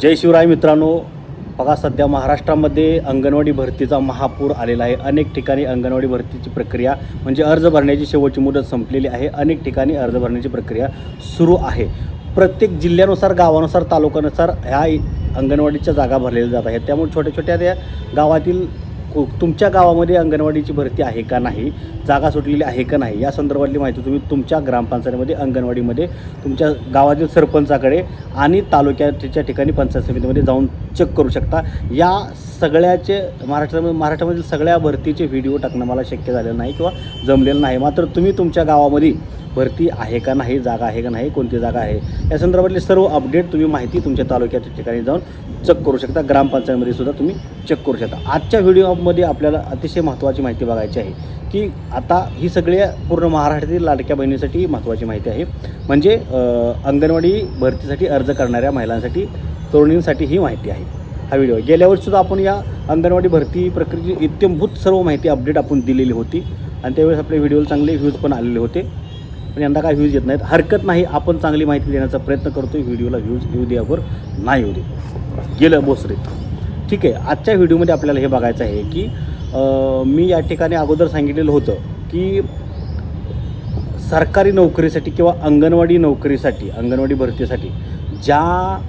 जय शिवराय मित्रांनो. बघा, सध्या महाराष्ट्रामध्ये अंगणवाडी भरतीचा महापूर आलेला आहे. अनेक ठिकाणी अंगणवाडी भरतीची प्रक्रिया म्हणजे अर्ज भरण्याची शेवटची मुदत संपलेली आहे. अनेक ठिकाणी अर्ज भरण्याची प्रक्रिया सुरू आहे. प्रत्येक जिल्ह्यानुसार, गावानुसार, तालुक्यानुसार ह्या अंगणवाडीच्या जागा भरलेल्या जात आहेत. त्यामुळे छोट्या छोट्या त्या गावातील तुमच्या गावामध्ये अंगणवाडीची भरती आहे का नाही, जागा सुटलेली आहे का नाही, या संदर्भातली माहिती तुम्ही तुमच्या ग्रामपंचायतीमध्ये, अंगणवाडीमध्ये, तुमच्या गावातील सरपंचाकडे आणि तालुक्याच्या ठिकाणी पंचायत समितीमध्ये जाऊन चेक करू शकता. या सगळ्याचे महाराष्ट्रामधील सगळ्या भरतीचे व्हिडिओ टाकणं मला शक्य झालेलं नाही किंवा जमलेलं नाही. मात्र तुम्ही तुमच्या गावामध्ये भरती आहे का नाही, जागा आहे का नाही, कोणती जागा आहे, या संदर्भातले सर्व अपडेट तुम्ही माहिती तुमच्या तालुक्याच्या ठिकाणी जाऊन चेक करू शकता. ग्रामपंचायतीमध्ये सुद्धा तुम्ही चेक करू शकता. आजच्या व्हिडिओमध्ये आपल्याला अतिशय महत्त्वाची माहिती बघायची आहे की आता ही सगळी पूर्ण महाराष्ट्रातील लाडक्या बहिणीसाठी महत्त्वाची माहिती आहे. म्हणजे अंगणवाडी भरतीसाठी अर्ज करणाऱ्या महिलांसाठी, तरुणींसाठी ही माहिती आहे हा व्हिडिओ. गेल्या वर्षीसुद्धा आपण या अंगणवाडी भरती प्रक्रियेची इत्यंभूत सर्व माहिती अपडेट आपण दिलेली होती आणि त्यावेळेस आपल्या व्हिडिओला चांगले व्ह्यूज पण आलेले होते. पण यंदा काय व्ह्यूज येत नाहीत. हरकत नाही, आपण चांगली माहिती देण्याचा प्रयत्न करतो. व्हिडिओला व्ह्यूज येऊ दे अगर नाही येऊ दे, गेलं बोसरीत. ठीक आहे. आजच्या व्हिडिओमध्ये आपल्याला हे बघायचं आहे की मी या ठिकाणी अगोदर सांगितलेलं होतं की सरकारी नोकरीसाठी किंवा अंगणवाडी नोकरीसाठी, अंगणवाडी भरतीसाठी ज्या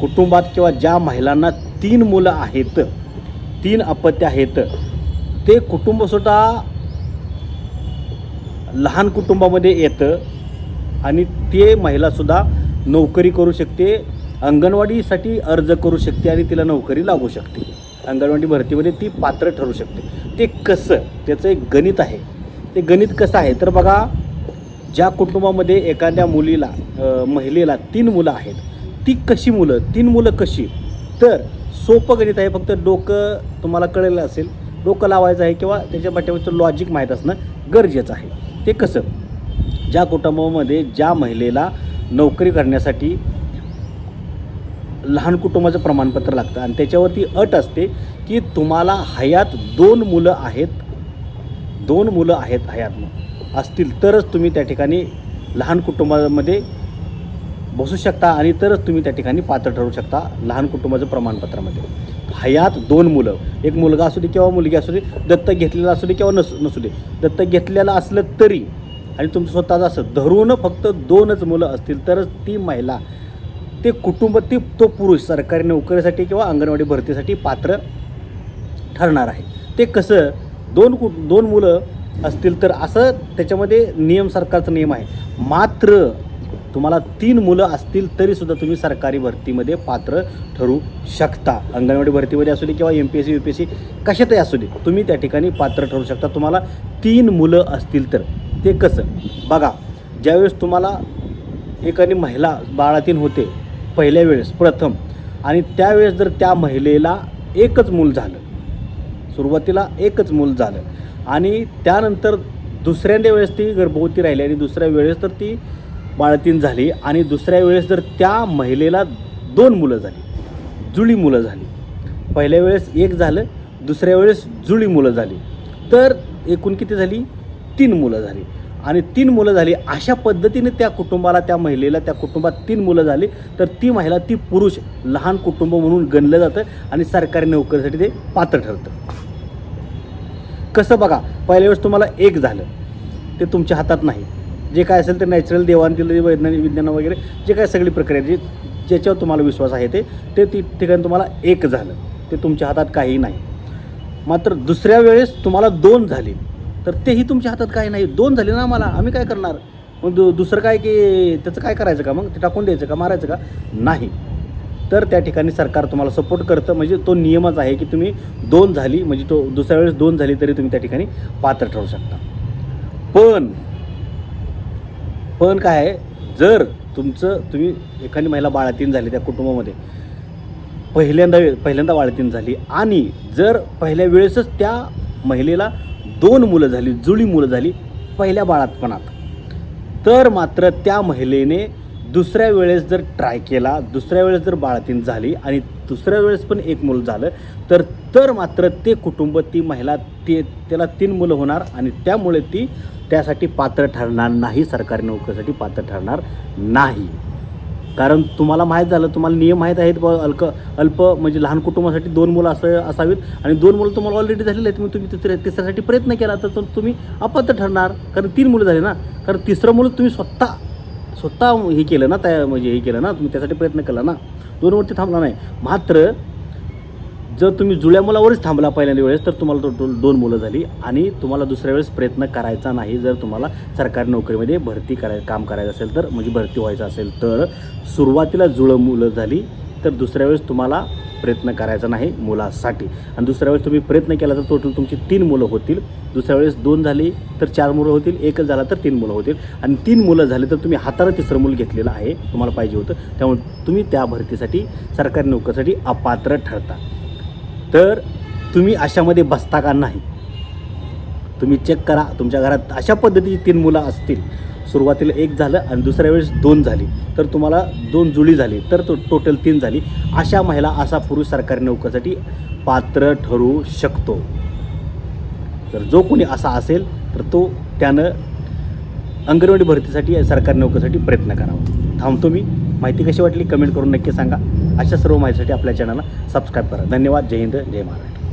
कुटुंबात किंवा ज्या महिलांना 3 मुलं आहेत, 3 अपत्य आहेत, ते कुटुंबसुद्धा लहान कुटुंबामध्ये येतं आणि ते महिलासुद्धा नोकरी करू शकते, अंगणवाडीसाठी अर्ज करू शकते आणि तिला नोकरी लागू शकते. अंगणवाडी भरतीमध्ये ती पात्र ठरू शकते. ते कसं, त्याचं एक गणित आहे. ते गणित कसं आहे तर बघा, ज्या कुटुंबामध्ये एखाद्या मुलीला, महिलेला 3 मुलं आहेत, ती कशी मुलं, 3 मुलं कशी, तर सोपं गणित आहे. फक्त डोकं तुम्हाला कळलेलं असेल, डोकं लावायचं आहे किंवा त्याच्या पाठीमागचं लॉजिक माहीत असणं गरजेचं आहे. ते कसं, ज्या कुटुंबामध्ये ज्या महिलेला नोकरी करण्यासाठी लहान कुटुंबाचं प्रमाणपत्र लागतं आणि त्याच्यावरती अट असते की तुम्हाला हयात 2 मुलं आहेत, 2 मुलं आहेत हयात असतील तरच तुम्ही त्या ठिकाणी लहान कुटुंबामध्ये बसू शकता आणि तरच तुम्ही त्या ठिकाणी पात्र ठरू शकता लहान कुटुंबाचं प्रमाणपत्रामध्ये. हयात 2 मुलं, एक मुलगा असू दे किंवा मुलगी असू दे, दत्तक घेतलेला असू दे किंवा नसू दे, दत्तक घेतलेलं असलं तरी आणि तुमचं स्वतःचं असं धरून फक्त 2च मुलं असतील तरच ती महिला, ते कुटुंब, तो पुरुष सरकारी नोकरीसाठी किंवा अंगणवाडी भरतीसाठी पात्र ठरणार आहे. ते कसं, 2 मुलं असतील तर असं त्याच्यामध्ये नियम, सरकारचा नियम आहे. मात्र तुम्हाला 3 मुलं असतील तरीसुद्धा तुम्ही सरकारी भरतीमध्ये पात्र ठरू शकता. अंगणवाडी भरतीमध्ये असू दे किंवा MPSC UPSC कशातही असू दे, तुम्ही त्या ठिकाणी पात्र ठरू शकता तुम्हाला 3 मुलं असतील तर. ते कसं बघा, ज्यावेळेस तुम्हाला एखादी महिला बाळातीन होते पहिल्या वेळेस प्रथम, आणि त्यावेळेस जर त्या महिलेला एकच मूल झालं, सुरुवातीला एकच मूल झालं आणि त्यानंतर दुसऱ्यांदा वेळेस ती गर्भवती राहिली आणि दुसऱ्या वेळेस तर ती बाळातीन झाली आणि दुसऱ्या वेळेस जर त्या महिलेला 2 मुलं झाली, जुळी मुलं झाली, पहिल्या वेळेस 1 झालं, दुसऱ्या वेळेस जुळी मुलं झाली, तर एकूण किती झाली, 3 मुलं झाली. आणि 3 मुलं झाली, अशा पद्धतीने त्या कुटुंबाला, त्या महिलेला, त्या कुटुंबात 3 मुलं झाली तर ती महिला, ती पुरुष लहान कुटुंब म्हणून गणलं जातं आणि सरकारी नोकरीसाठी ते पात्र ठरतं. कसं बघा, पहिल्या वेळेस तुम्हाला 1 झालं, ते तुमच्या हातात नाही. जे काय असेल ते नॅचरल, देवान दिलेलं, वैज्ञानिक, विज्ञान वगैरे जे काय सगळी प्रक्रिया, ज्याच्यावर तुम्हाला विश्वास आहे ते ठिकाणी तुम्हाला 1 झालं, ते तुमच्या हातात काही नाही. मात्र दुसऱ्या वेळेस तुम्हाला 2 झाली तर तेही तुमच्या हातात काही नाही. 2 झाले ना, आम्हाला, आम्ही काय करणार मग, दुसरं काय की त्याचं काय करायचं का, मग ते टाकून द्यायचं का, मारायचं का, नाही. तर त्या ठिकाणी सरकार तुम्हाला सपोर्ट करतं. म्हणजे तो नियमच आहे की तुम्ही 2 झाली म्हणजे तो दुसऱ्या वेळेस 2 झाली तरी तुम्ही त्या ठिकाणी पात्र ठरू शकता. पण काय आहे, जर तुम्ही एखादी महिला बाळातीन झाली त्या कुटुंबामध्ये, पहिल्यांदा बाळातीन झाली आणि जर पहिल्या वेळेसच त्या महिलेला 2 मुलं झाली, जुळी मुलं झाली पहिल्या बाळातपणात, तर मात्र त्या महिलेने दुसऱ्या वेळेस जर ट्राय केला, दुसऱ्या वेळेस जर बाळातीन झाली आणि दुसऱ्या वेळेस पण 1 मूल झालं तर मात्र ते कुटुंब, ती महिला, त्याला 3 मुलं होणार आणि त्यामुळे ती त्यासाठी पात्र ठरणार नाही, सरकारी नोकरीसाठी पात्र ठरणार नाही. कारण तुम्हाला माहीत झालं, तुम्हाला नियम माहीत आहेत अल्प म्हणजे लहान कुटुंबासाठी 2 मुलं असावीत आणि 2 मुलं तुम्हाला ऑलरेडी झालेली आहेत. मग तुम्ही तिसऱ्यासाठी प्रयत्न केला तर तुम्ही अपात्र ठरणार, कारण 3 मुलं झाले ना. कारण तिसरं मुलं तुम्ही स्वतः हे केलं ना, म्हणजे हे केलं ना, तुम्ही त्यासाठी प्रयत्न केला ना, 2 वरती थांबला नाही. मात्र जर तुम्ही जुळ्या मुलावरच थांबला पहिल्यांदा वेळेस तर तुम्हाला 2 मुलं झाली आणि तुम्हाला दुसऱ्या वेळेस प्रयत्न करायचा नाही. जर तुम्हाला सरकारी नोकरीमध्ये काम करायचं असेल तर, म्हणजे भरती व्हायचं असेल तर, सुरुवातीला जुळं मुलं झाली तर दुसऱ्या वेळेस तुम्हाला प्रयत्न करायचा नाही मुलासाठी. आणि दुसऱ्या वेळेस तुम्ही प्रयत्न केला तर टोटल तुमची 3 मुलं होतील. दुसऱ्या वेळेस 2 झाली तर 4 मुलं होतील, 1 झाला तर 3 मुलं होतील. आणि 3 मुलं झाली तर तुम्ही हातानं तिसरं मूल घेतलेलं आहे, तुम्हाला पाहिजे होतं. त्यामुळे तुम्ही त्या भरतीसाठी, सरकारी नोकरीसाठी अपात्र ठरता. तर तुम्ही अशामध्ये बसता का नाही, तुम्ही चेक करा. तुमच्या घरात अशा पद्धतीची 3 मुलं असतील, सुरुवातीला 1 झालं आणि दुसऱ्या वेळेस 2 झाली, तर तुम्हाला 2 जुळी झाली तर टोटल 3 झाली. अशा महिला, असा पुरुष सरकारी नोकरीसाठी पात्र ठरू शकतो. तर जो कोणी असा असेल तर त्यानं अंगणवाडी भरतीसाठी, सरकारी नोकरीसाठी प्रयत्न करावा. थांबतो मी. माहिती कशी वाटली कमेंट करून नक्की सांगा. अशा सर्व माहितीसाठी आपल्या चॅनलला सबस्क्राईब करा. धन्यवाद. जय हिंद, जय महाराष्ट्र.